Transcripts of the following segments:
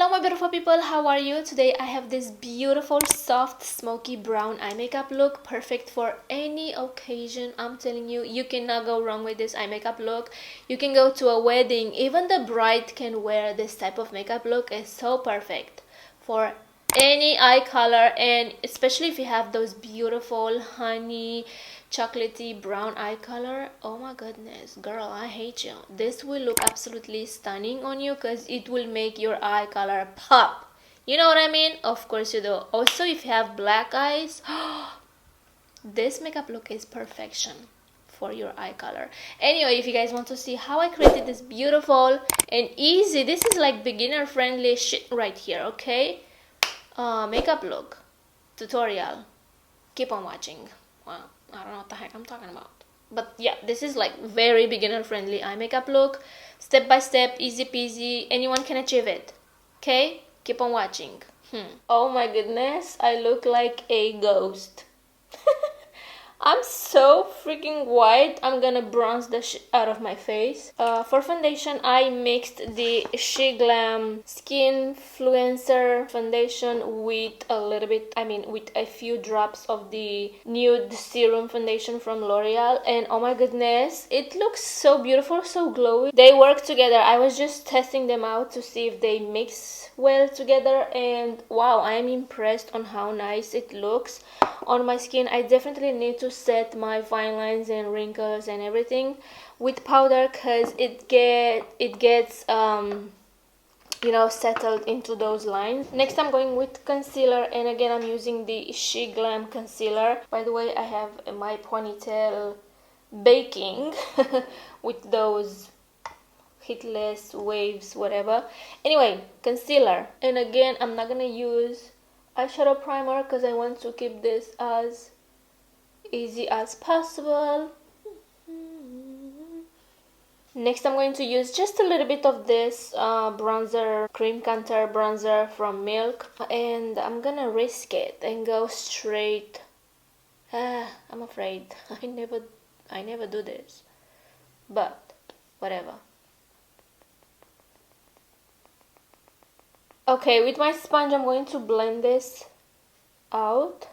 Hello my beautiful people, how are you? Today I have this beautiful soft smoky brown eye makeup look, perfect for any occasion. I'm telling you, you cannot go wrong with this eye makeup look. You can go to a wedding, even the bride can wear this type of makeup look. It's so perfect for any eye color, and especially if you have those beautiful honey chocolatey brown eye color. Oh my goodness, girl, I hate you. This will look absolutely stunning on you because it will make your eye color pop. You know what I mean? Of course you do. Also, if you have black eyes, this makeup look is perfection for your eye color. Anyway, if you guys want to see how I created this beautiful and easy, this is like beginner friendly shit right here, okay? Makeup look tutorial, keep on watching. Well, I don't know what the heck I'm talking about, but yeah, this is like very beginner friendly eye makeup look, step by step, easy peasy, anyone can achieve it. Okay, keep on watching. Oh my goodness, I look like a ghost. I'm so freaking white. I'm gonna bronze the shit out of my face. For foundation, I mixed the Sheglam Skinfluencer foundation with a little bit, with a few drops of the nude serum foundation from Loreal. And oh my goodness, it looks so beautiful, so glowy. They work together. I was just testing them out to see if they mix well together, and wow, I am impressed on how nice it looks on my skin. I definitely need to set my fine lines and wrinkles and everything with powder because it gets settled into those lines. Next I'm going with concealer, and again I'm using the Sheglam concealer. By the way, I have my ponytail baking with those hitless waves, whatever. Anyway, concealer, and again I'm not gonna use eyeshadow primer because I want to keep this as easy as possible. Next I'm going to use just a little bit of this bronzer, cream contour bronzer from Milk, and I'm gonna risk it and go straight. I'm afraid I never do this, but whatever. Okay, with my sponge I'm going to blend this out.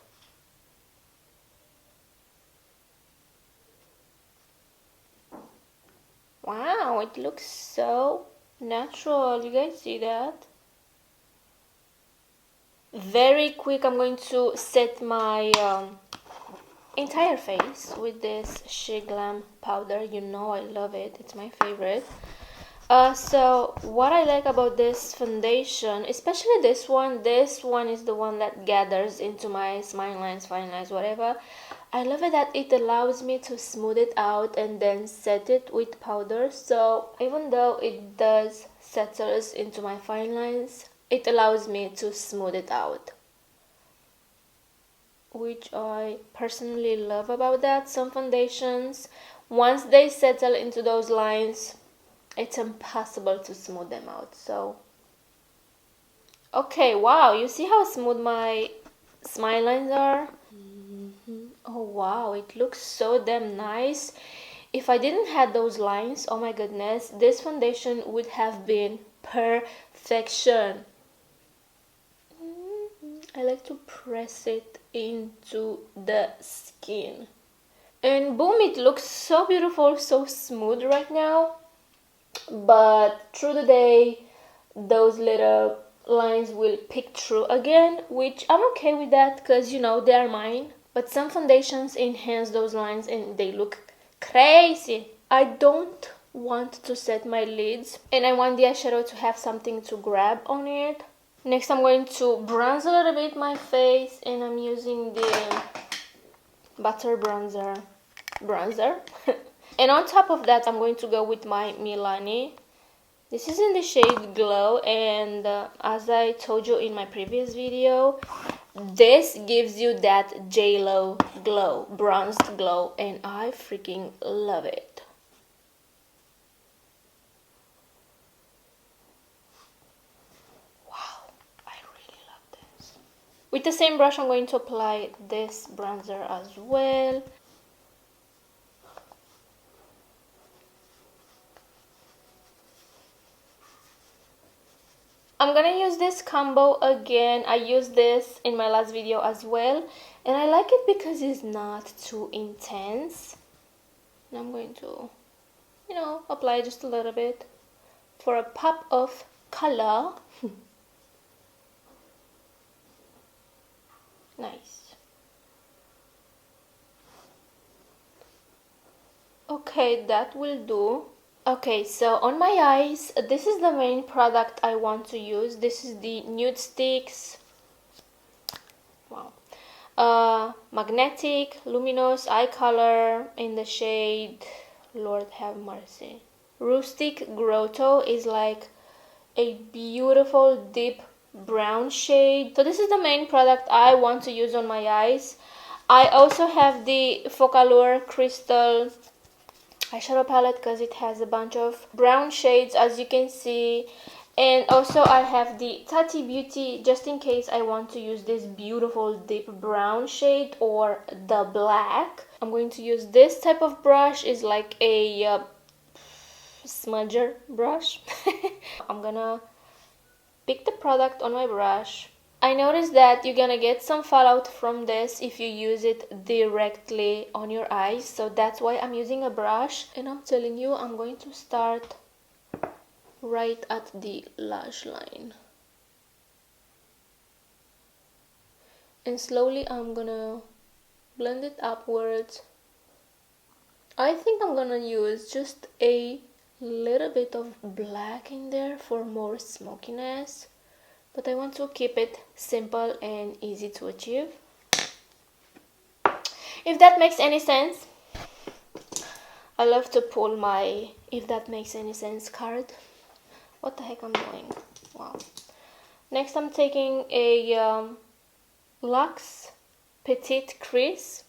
Wow, it looks so natural. You guys see that? Very quick, I'm going to set my entire face with this Sheglam powder. You know I love it. It's my favorite. So what I like about this foundation, especially this one is the one that gathers into my smile lines, fine lines, whatever. I love it that it allows me to smooth it out and then set it with powder. So even though it does settles into my fine lines, it allows me to smooth it out, which I personally love about that. Some foundations, once they settle into those lines, it's impossible to smooth them out. So okay, wow, you see how smooth my smile lines are? Oh wow, it looks so damn nice. If I didn't have those lines, oh my goodness, this foundation would have been perfection. I like to press it into the skin, and boom, it looks so beautiful, so smooth right now. But through the day, those little lines will pick through again, which I'm okay with that because they are mine. But some foundations enhance those lines and they look crazy. I don't want to set my lids, and I want the eyeshadow to have something to grab on it. Next I'm going to bronze a little bit my face, and I'm using the butter bronzer. And on top of that, I'm going to go with my Milani. This is in the shade Glow, and as I told you in my previous video, this gives you that J-Lo glow, bronzed glow, and I freaking love it. Wow, I really love this. With the same brush, I'm going to apply this bronzer as well. I'm gonna use this combo again. I used this in my last video as well, and I like it because it's not too intense. And I'm going to, you know, apply just a little bit for a pop of color. Nice. Okay, that will do. Okay, so on my eyes, this is the main product I want to use. This is the Nudestix. Wow. Magnetic Luminous Eye Color in the shade, Lord have mercy, Rustic Grotto. Is like a beautiful deep brown shade. So this is the main product I want to use on my eyes. I also have the Focallure Crystal eyeshadow palette because it has a bunch of brown shades, as you can see. And also I have the Tati Beauty just in case I want to use this beautiful deep brown shade or the black. I'm going to use this type of brush. Is like a smudger brush. I'm gonna pick the product on my brush. I noticed that you're gonna get some fallout from this if you use it directly on your eyes, so that's why I'm using a brush. And I'm telling you, I'm going to start right at the lash line, and slowly I'm gonna blend it upwards. I think I'm gonna use just a little bit of black in there for more smokiness, but I want to keep it simple and easy to achieve, if that makes any sense. I love to pull my if that makes any sense card. What the heck I'm doing? Wow. Next I'm taking a Luxe Petite Crease.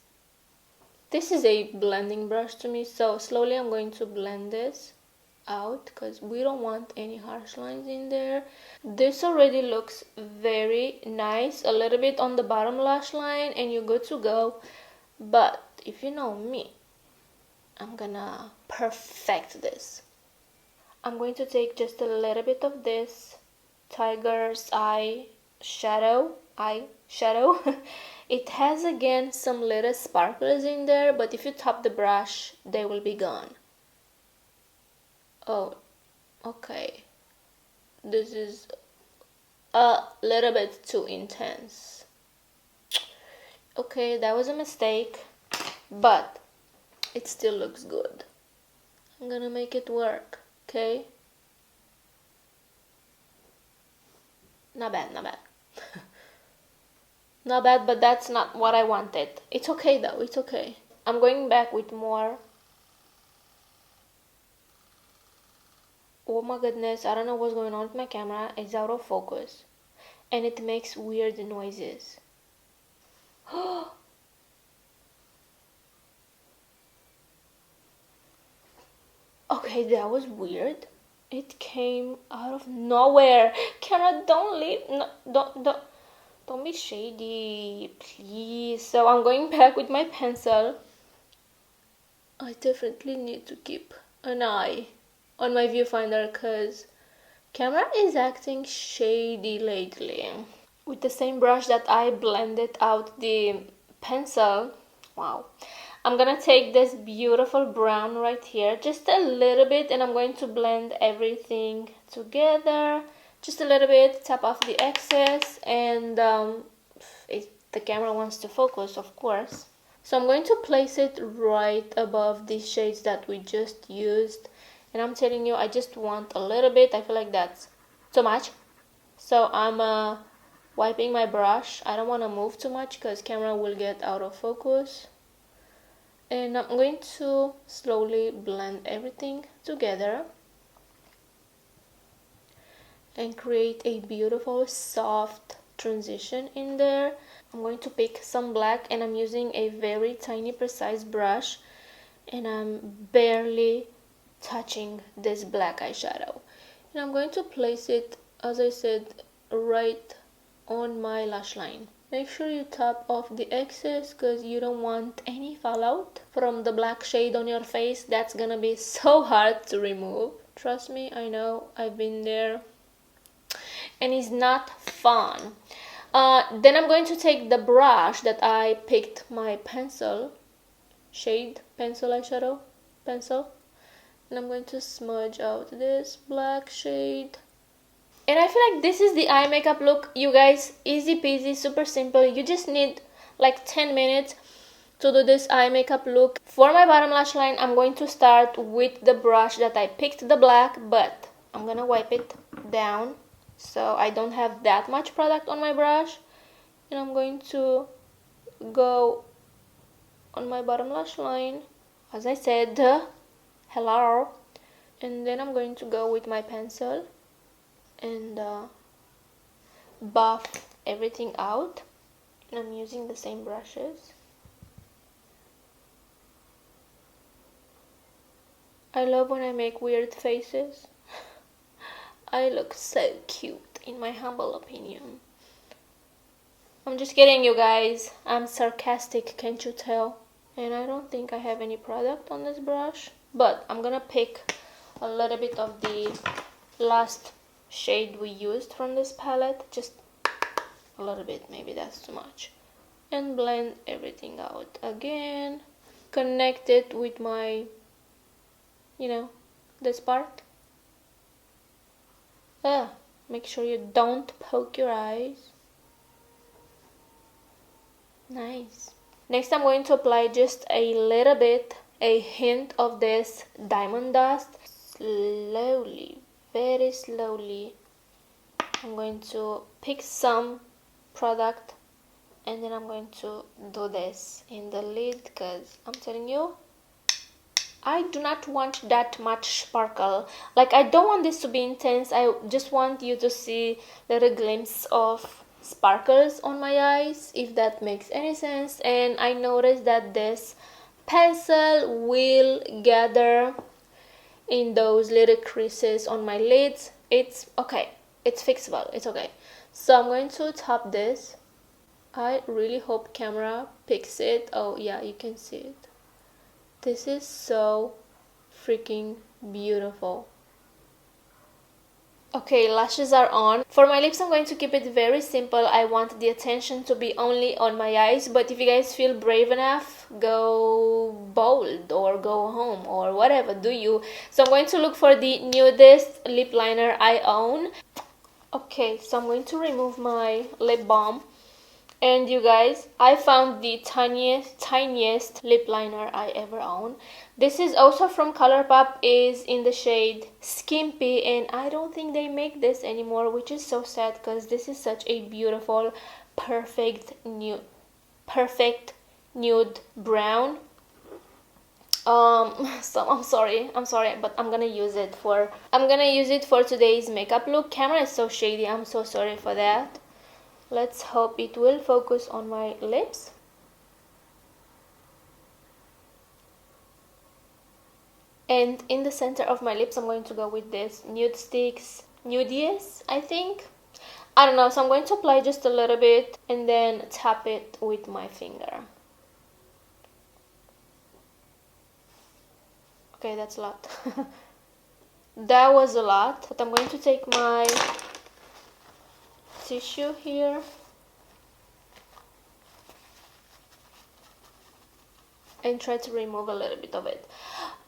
This is a blending brush to me, so slowly I'm going to blend this out because we don't want any harsh lines in there. This already looks very nice, a little bit on the bottom lash line and you're good to go. But if you know me, I'm gonna perfect this. I'm going to take just a little bit of this Tiger's Eye shadow. It has again some little sparkles in there, but if you tap the brush they will be gone. Oh, okay, this is a little bit too intense. Okay, that was a mistake, but it still looks good. I'm gonna make it work, okay? Not bad, not bad. Not bad, but that's not what I wanted. It's okay though, it's okay. I'm going back with more. Oh my goodness, I don't know what's going on with my camera. It's out of focus and it makes weird noises. Okay, that was weird. It came out of nowhere. Camera, don't leave. No, don't be shady, please. So I'm going back with my pencil. I definitely need to keep an eye on my viewfinder because camera is acting shady lately. With the same brush that I blended out the pencil, wow, I'm gonna take this beautiful brown right here, just a little bit, and I'm going to blend everything together. Just a little bit, tap off the excess, and if the camera wants to focus, of course. So I'm going to place it right above the shades that we just used. And I'm telling you, I just want a little bit. I feel like that's too much. So I'm wiping my brush. I don't want to move too much because camera will get out of focus. And I'm going to slowly blend everything together and create a beautiful soft transition in there. I'm going to pick some black and I'm using a very tiny precise brush and I'm barely touching this black eyeshadow. And I'm going to place it, as I said, right on my lash line. Make sure you tap off the excess because you don't want any fallout from the black shade on your face. That's gonna be so hard to remove. Trust me, I know, I've been there. and it's not fun. Then I'm going to take the brush that I picked, my pencil shade, pencil eyeshadow pencil, and I'm going to smudge out this black shade. And I feel like this is the eye makeup look, you guys. Easy peasy, super simple. You just need like 10 minutes to do this eye makeup look. For my bottom lash line, I'm going to start with the brush that I picked, the black, but I'm gonna wipe it down so I don't have that much product on my brush. And I'm going to go on my bottom lash line, as I said, hello. And then I'm going to go with my pencil and buff everything out. And I'm using the same brushes. I love when I make weird faces. I look so cute, in my humble opinion. I'm just kidding, you guys. I'm sarcastic, can't you tell? And I don't think I have any product on this brush, but I'm gonna pick a little bit of the last shade we used from this palette, just a little bit, maybe that's too much, and blend everything out again. Connect it with my, you know, this part. Make sure you don't poke your eyes. Nice. Next, I'm going to apply just a little bit, a hint of this diamond dust. Slowly, very slowly, I'm going to pick some product and then I'm going to do this in the lid, because I'm telling you, I do not want that much sparkle. Like, I don't want this to be intense. I just want you to see little glimpse of sparkles on my eyes, if that makes any sense. And I noticed that this pencil will gather in those little creases on my lids. It's okay, it's fixable, it's okay. So I'm going to top this. I really hope camera picks it. Oh yeah, you can see it. This is so freaking beautiful. Okay, lashes are on. For my lips, I'm going to keep it very simple. I want the attention to be only on my eyes, but if you guys feel brave enough, go bold or go home or whatever, do you. So I'm going to look for the Nudest lip liner I own. Okay, so I'm going to remove my lip balm. And you guys, I found the tiniest lip liner I ever own. This is also from Colourpop, is in the shade Skimpy, and I don't think they make this anymore, which is so sad because this is such a beautiful, perfect nude brown. So I'm sorry, but I'm gonna use it for today's makeup look. Camera is so shady, I'm so sorry for that. Let's hope it will focus on my lips. And in the center of my lips, I'm going to go with this Nudestix Nudies, I think. I don't know, so I'm going to apply just a little bit and then tap it with my finger. Okay, that's a lot. That was a lot, but I'm going to take my tissue here and try to remove a little bit of it.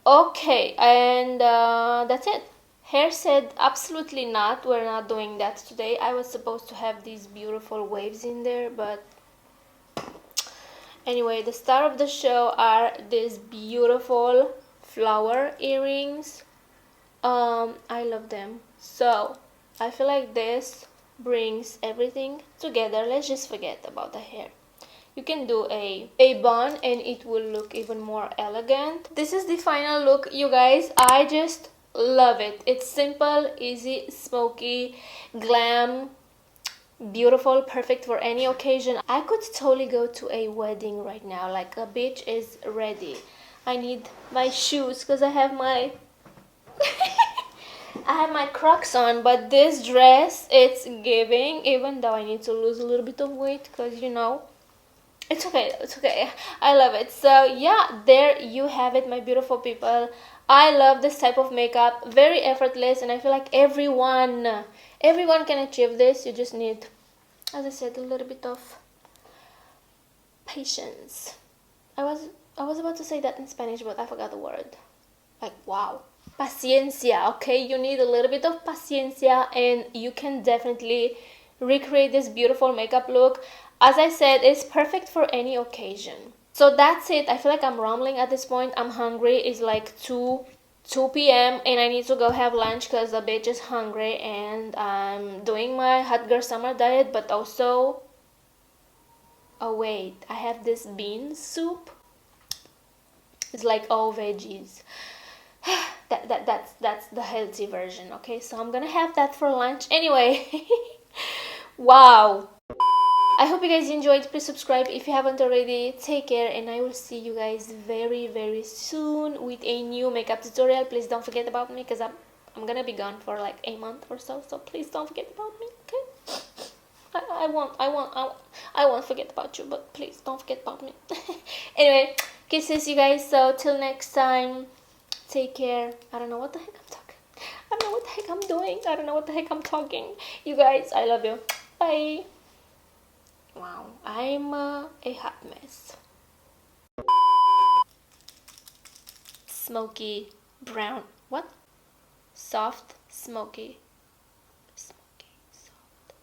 Okay, and that's it. Hair said absolutely not, we're not doing that today. I was supposed to have these beautiful waves in there, but anyway, the star of the show are these beautiful flower earrings. I love them. So I feel like this brings everything together. Let's just forget about the hair. You can do a bun and it will look even more elegant. This is the final look, you guys. I just love it. It's simple, easy, smoky, glam, beautiful, perfect for any occasion. I could totally go to a wedding right now. Like, a bitch is ready. I need my shoes because I have my I have my Crocs on, but this dress, it's giving, even though I need to lose a little bit of weight because, you know, it's okay, it's okay. I love it. So yeah, there you have it, my beautiful people. I love this type of makeup, very effortless, and I feel like everyone can achieve this. You just need, as I said, a little bit of patience. I was about to say that in Spanish, but I forgot the word. Like, wow. Paciencia, okay? You need a little bit of paciencia, and you can definitely recreate this beautiful makeup look. As I said, it's perfect for any occasion. So that's it. I feel like I'm rambling at this point. I'm hungry. It's like 2 p.m. and I need to go have lunch because the bitch is hungry, and I'm doing my hot girl summer diet, but also, oh wait, I have this bean soup. It's like all veggies. That's the healthy version, okay? So I'm gonna have that for lunch anyway. Wow. I hope you guys enjoyed. Please subscribe if you haven't already. Take care, and I will see you guys very soon with a new makeup tutorial. Please don't forget about me, because I'm gonna be gone for like a month or so, so please don't forget about me, okay? I won't forget about you, but please don't forget about me. Anyway, kisses you guys. So till next time, take care. I don't know what the heck I'm talking. I don't know what the heck I'm doing. I don't know what the heck I'm talking. You guys, I love you. Bye. Wow, I'm a hot mess. Smoky brown. What? Soft, smoky. Smoky, soft.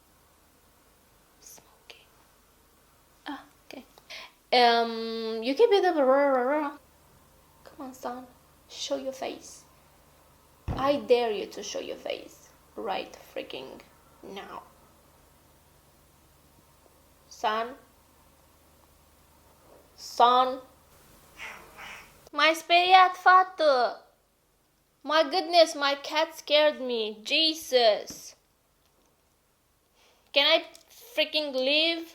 Smoky. Ah, okay. You can be the. Come on, son. Show your face. I dare you to show your face. Right freaking now. Son. My speriat fată. My goodness, my cat scared me. Jesus. Can I freaking leave?